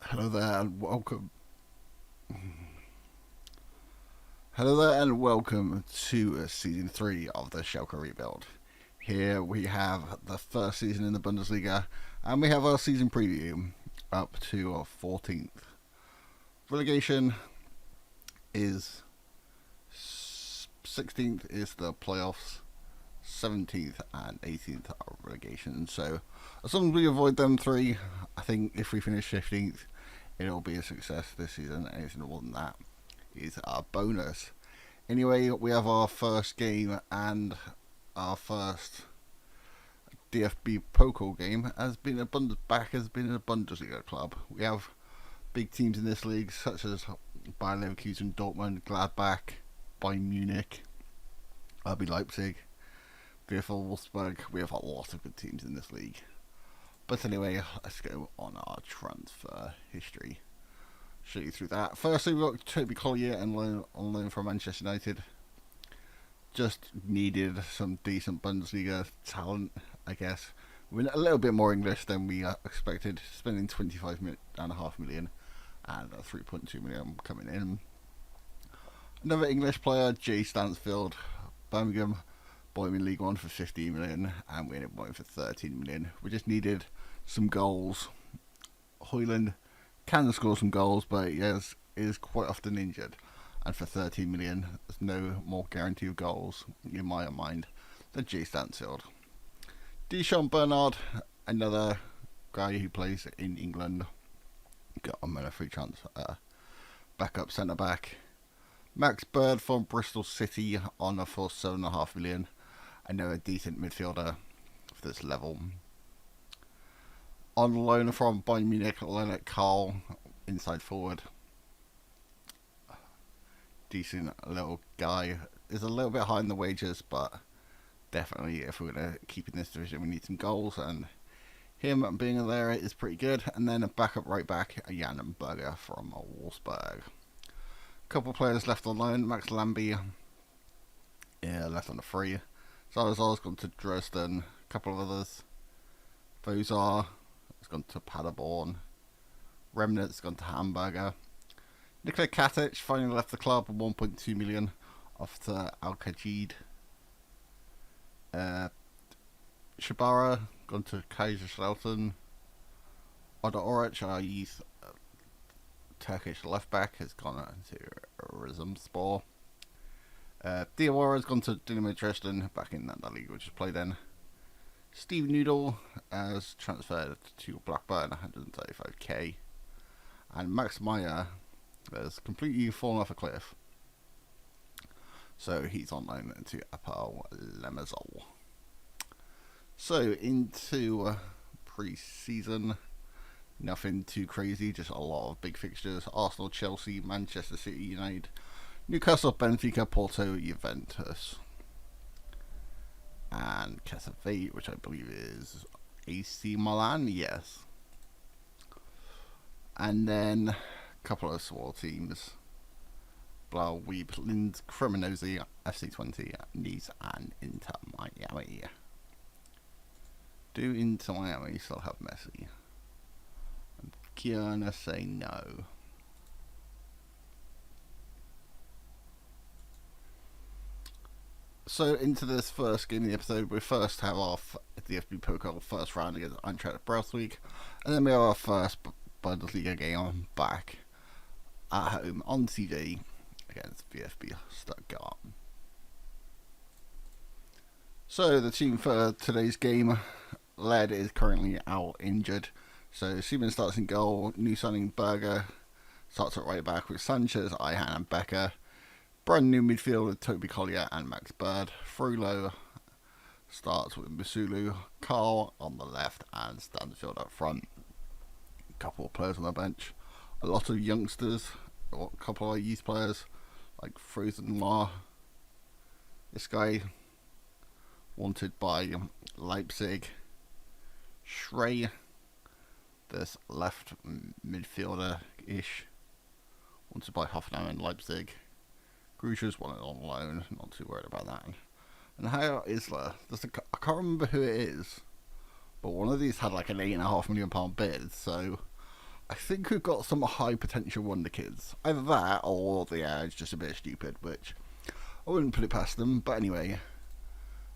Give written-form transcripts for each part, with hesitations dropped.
Hello there and welcome. Hello there and welcome to season 3 of the Schalke rebuild. Here we have the first season in the Bundesliga and we have our season preview up to our 14th. Relegation is 16th is the playoffs, 17th and 18th are relegation. So as long as we avoid them three, I think if we finish 15th, it'll be a success this season. Anything more than that is our bonus. Anyway, we have our first game and our first DFB Pokal game has been a Bundesliga club. We have big teams in this league such as Bayer Leverkusen, Dortmund, Gladbach, Bayern Munich, RB Leipzig, VfL Wolfsburg. We have a lot of good teams in this league. But anyway, let's go on our transfer history. Show you through that. Firstly, we've got Toby Collier on loan from Manchester United. Just needed some decent Bundesliga talent, I guess. We're a little bit more English than we expected, spending 25.5 million and 3.2 million coming in. Another English player, Jay Stansfield, Birmingham, bought him in League One for 15 million, and we ended up buying him for 13 million. We just needed some goals. Højlund can score some goals, but he is quite often injured. And for 13 million, there's no more guarantee of goals, in my mind, than Jay Stansfield. Deschamps Bernard, another guy who plays in England, got him on a free transfer. Backup centre back. Max Bird from Bristol City on for 7.5 million. Another decent midfielder for this level. On loan from Bayern Munich, Leonard Carl, inside forward. Decent little guy. Is a little bit high in the wages, but definitely if we're going to keep in this division, we need some goals, and him being there is pretty good. And then a backup right back, Jan Berger from Wolfsburg. Couple players left on loan. Max Lamby, left on a free. Salazar's gone to Dresden. A couple of others. Vozar has gone to Paderborn. Remnant's gone to Hamburger. Nikola Katic finally left the club at 1.2 million off to Al-Kajid. Shabara gone to Kaiserslautern. Oda Oric, our youth Turkish left back, has gone to Rizumspor. Diawara has gone to Dinamo Dresden, back in that league which is played in. Steve Noodle has transferred to Blackburn, 135k. And Max Meyer has completely fallen off a cliff. So he's on loan to Apel Lemazol. So into pre-season. Nothing too crazy, just a lot of big fixtures. Arsenal, Chelsea, Manchester City United, Newcastle, Benfica, Porto, Juventus. And Casavate, which I believe is AC Milan, yes. And then a couple of small teams. Blauwieb, Linz, Cremonese, FC20, Nice, and Inter Miami. Do Inter Miami still have Messi? I'm gonna say no. So into this first game of the episode, we first have our DFB Pokal first round against Eintracht Braunschweig, and then we have our first Bundesliga game back at home on TV against VfB Stuttgart. So the team for today's game, Led is currently out injured. So Siemens starts in goal, new signing Berger starts at right back with Sanchez, Ihan and Becker. Brand new midfield with Toby Collier and Max Bird. Frollo starts with Musulu, Carl on the left and Stansfield up front. A couple of players on the bench. A lot of youngsters, a couple of youth players like Frozen Noir. This guy wanted by Leipzig. Schrey, this left midfielder-ish, wanted by Hoffenheim and Leipzig. Grusch's wanted on loan, not too worried about that. And Hayo Isla, I can't remember who it is, but one of these had like an £8.5 million bid, so I think we've got some high potential wonder kids. Either that or the it's just a bit stupid, which I wouldn't put it past them. But anyway,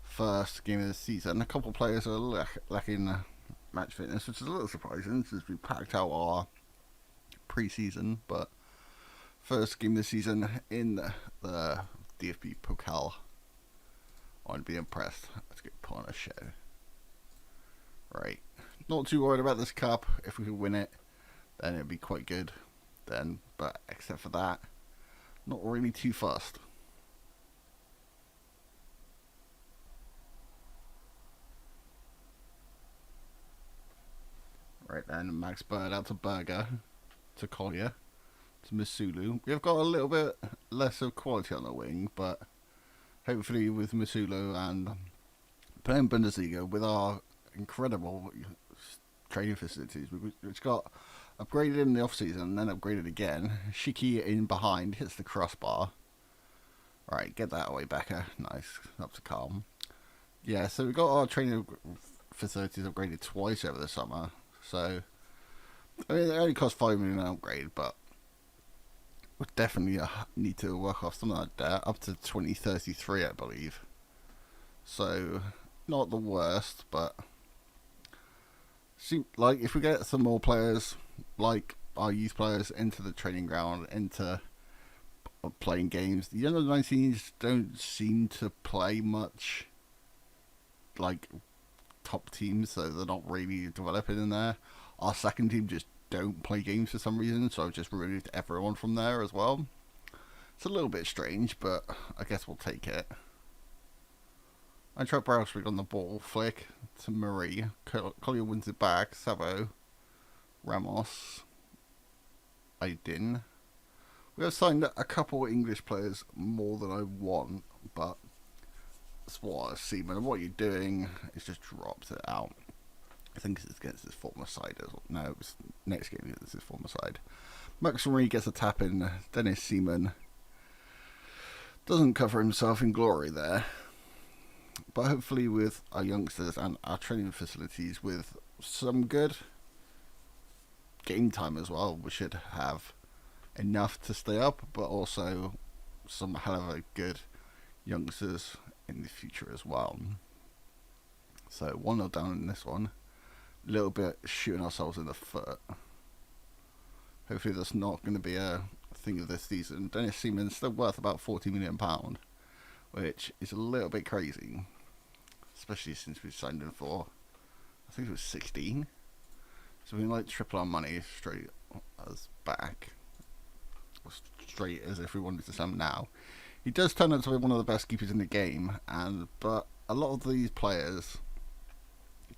first game of the season, a couple of players are lacking match fitness, which is a little surprising since we packed out our pre-season. But first game of the season in the DFB Pokal, I'd be impressed. Let's get put on a show. Right, not too worried about this cup. If we could win it, then it'd be quite good. Then, but except for that, not really too fussed. Right then, Max Bird out to Berger, to Collier, to Misulu. We've got a little bit less of quality on the wing, but hopefully with Misulu and playing Bundesliga with our incredible training facilities, which got upgraded in the off season and then upgraded again. Shiki in behind hits the crossbar. Right, get that away, Becker. Nice, up to Calm. Yeah, so we got our training facilities upgraded twice over the summer. So I mean, it only cost 5 million an upgrade, but we definitely need to work off something like that up to 2033, I believe. So not the worst, but see, like if we get some more players, like our youth players, into the training ground, into playing games, the under 19s don't seem to play much like top teams, so they're not really developing in there. Our second team just don't play games for some reason, so I've just removed everyone from there as well. It's a little bit strange, but I guess we'll take it. I try Brauswig on the ball, flick to Marie. Collier wins it back. Savo, Ramos, Aydin. We have signed a couple of English players more than I want, but that's what I see, man. What you're doing is just dropped it out. I think it's against his former side as well. No, it was next game against his former side. Max Marie gets a tap in. Dennis Seaman doesn't cover himself in glory there. But hopefully with our youngsters and our training facilities with some good game time as well, we should have enough to stay up, but also some hell of a good youngsters in the future as well. So 1-0 down in this one. A little bit shooting ourselves in the foot. Hopefully that's not going to be a thing of this season. Dennis Seaman's still worth about £40 million, which is a little bit crazy, especially since we signed him for, I think it was 16. So we can like triple our money straight as back, straight as if we wanted to sell him now. He does turn out to be one of the best keepers in the game, but a lot of these players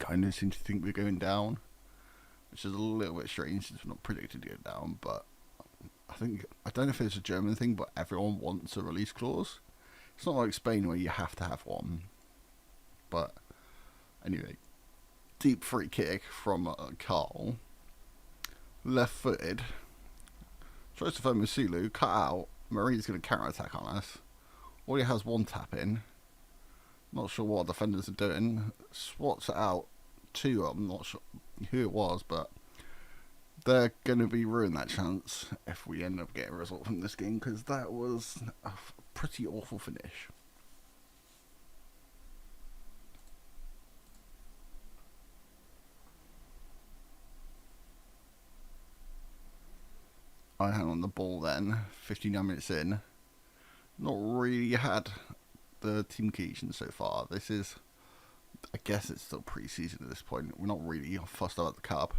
kind of seem to think we're going down, which is a little bit strange since we're not predicted to go down. But I don't know if it's a German thing, but everyone wants a release clause. It's not like Spain where you have to have one. But anyway, deep free kick from Carl, left footed, tries to find Musilu, cut out. Marie's going to counter attack on us. Already has one tap in. Not sure what defenders are doing. Swats it out to, I'm not sure who it was, but they're going to be ruining that chance if we end up getting a result from this game, because that was a pretty awful finish. I had on the ball then, 59 minutes in. Not really had the team cohesion so far. This is, I guess it's still pre-season at this point. We're not really fussed about the cup.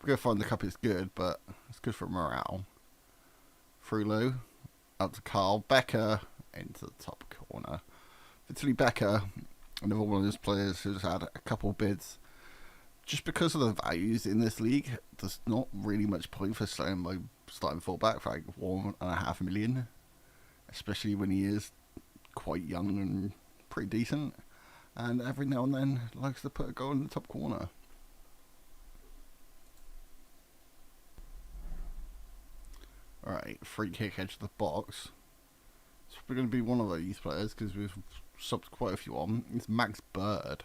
We're going to find the cup is good, but it's good for morale. Frullo, out to Carl. Becker, into the top corner. Vitaly Becker, another one of those players who's had a couple bids. Just because of the values in this league, there's not really much point for selling my starting fullback for like 1.5 million. Especially when he is quite young and pretty decent. And every now and then likes to put a goal in the top corner. Alright, free kick edge of the box. It's probably going to be one of our youth players because we've subbed quite a few on. It's Max Bird.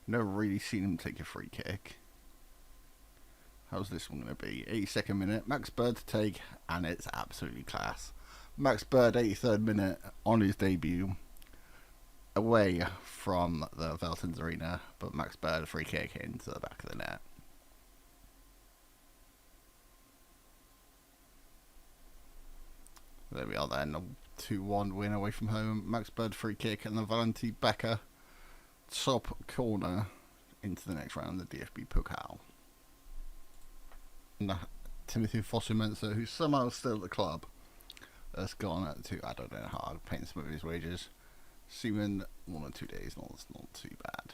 Never really seen him take a free kick. How's this one going to be? 82nd minute, Max Bird to take, and it's absolutely class. Max Bird, 83rd minute, on his debut, away from the Veltins Arena, but Max Bird, free kick into the back of the net. There we are then, a 2-1 win away from home. Max Bird, free kick, and the Valenti Becker top corner into the next round, the DFB Pokal. And Timothy Fosu-Mensah, who's somehow still at the club, has gone to, I don't know how, paying some of his wages. Seaman, 1 or 2 days, that's not too bad.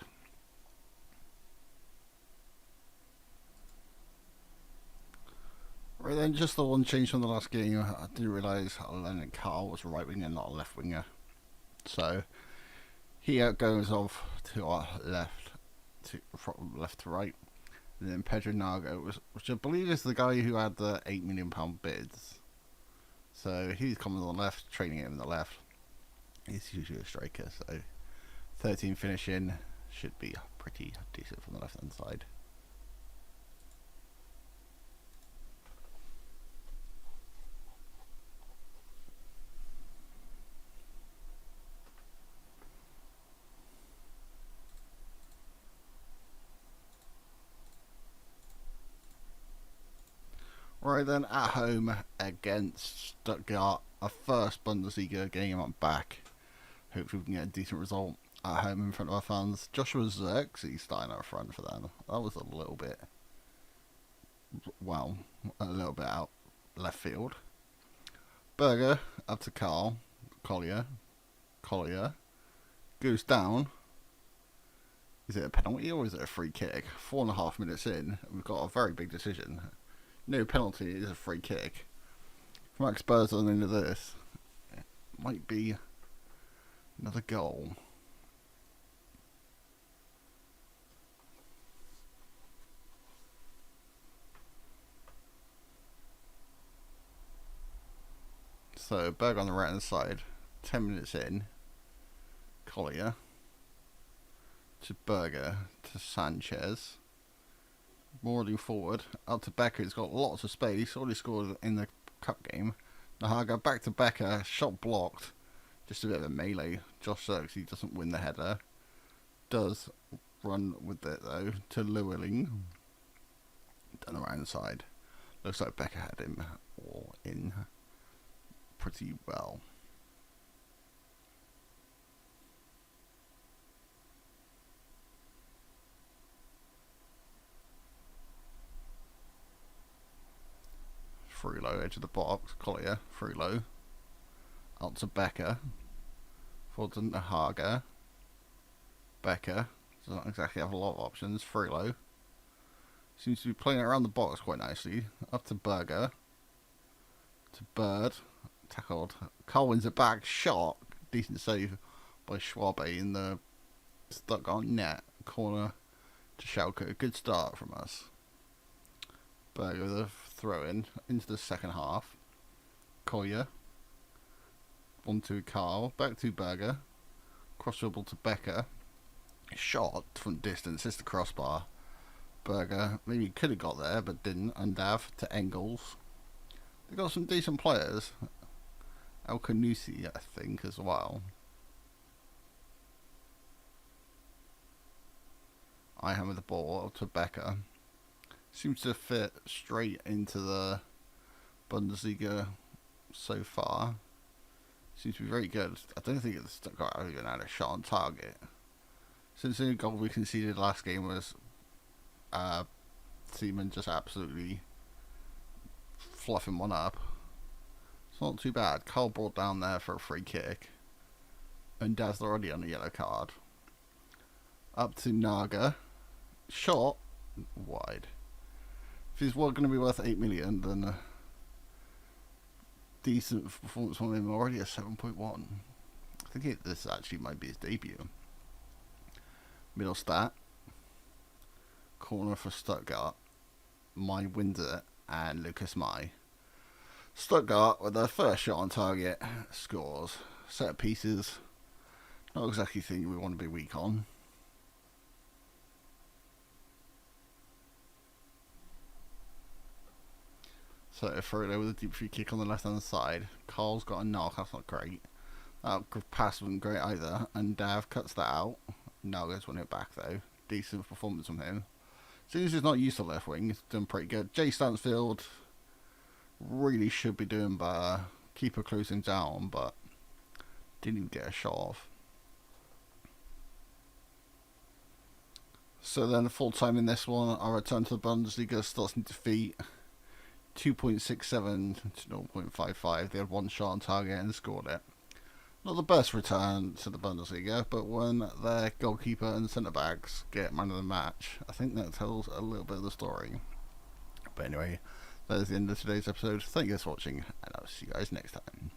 Right then, just the one change from the last game. I didn't realise Leonard Carl was a right winger, not a left winger. So he goes off to our left, from left to right. And then Pedro Nago, which I believe is the guy who had the £8 million bids. So he's coming on the left, training him on the left. He's usually a striker, so 13 finishing should be pretty decent from the left hand side. Right then, at home against Stuttgart, our first Bundesliga game. I'm back. Hopefully we can get a decent result at home in front of our fans. Joshua Zirkzee starting up front for them. That was a little bit, well, a little bit out left field. Berger up to Carl. Collier goes down. Is it a penalty or is it a free kick? 4.5 minutes in, we've got a very big decision. No penalty, it is a free kick. If Max Bird's on the end of this, it might be another goal. So Berg on the right hand side, 10 minutes in. Collier to Berger to Sanchez. Morley forward, up to Becker, who's got lots of space, already scored in the cup game. Nahaga back to Becker, shot blocked, just a bit of a melee. Josh Zirkzee doesn't win the header, does run with it though, to Llewellyn, down the right hand side. Looks like Becker had him all in pretty well. Through low, edge of the box, Collier, through low. Out to Becker. Forward to Nahaga. Becker doesn't exactly have a lot of options. Through low. Seems to be playing around the box quite nicely. Up to Berger. To Bird. Tackled. Carl wins it back. Shot. Decent save by Schwabe in the Stuttgart net. Corner to Schalke. Good start from us. Berger with a throw in into the second half. Collier. On to Carl. Back to Berger. Cross dribble to Becker. Shot from distance. It's the crossbar. Berger maybe could have got there but didn't. Undav to Engels. They've got some decent players. El Kanusi, I think, as well. I hammer the ball up to Becker. Seems to fit straight into the Bundesliga so far. Seems to be very good. I don't think it's got even had a shot on target. Since the goal we conceded last game was Seaman just absolutely fluffing one up. It's not too bad. Carl brought down there for a free kick. And Daz's already on a yellow card. Up to Naga. Shot wide. If he's going to be worth 8 million, then a decent performance from him, already a 7.1. I think this actually might be his debut. Middle stat. Corner for Stuttgart. Mai wins it, and Lucas Mai. Stuttgart, with their first shot on target, scores. Set pieces. Not exactly the thing we want to be weak on. So throw it over with a deep free kick on the left hand side. Carl's got a knock, that's not great. That pass wasn't great either, and Dav cuts that out. Now goes one it back though. Decent performance from him. Seems as he's not used to left wing, he's doing pretty good. Jay Stansfield really should be doing better. Keeper closing down, but didn't even get a shot off. So then full time in this one, our return to the Bundesliga starts in defeat. 2.67 to 0.55. They had one shot on target and scored it. Not the best return to the Bundesliga, but when their goalkeeper and centre backs get man of the match, I think that tells a little bit of the story. But anyway, that is the end of today's episode. Thank you guys for watching, and I'll see you guys next time.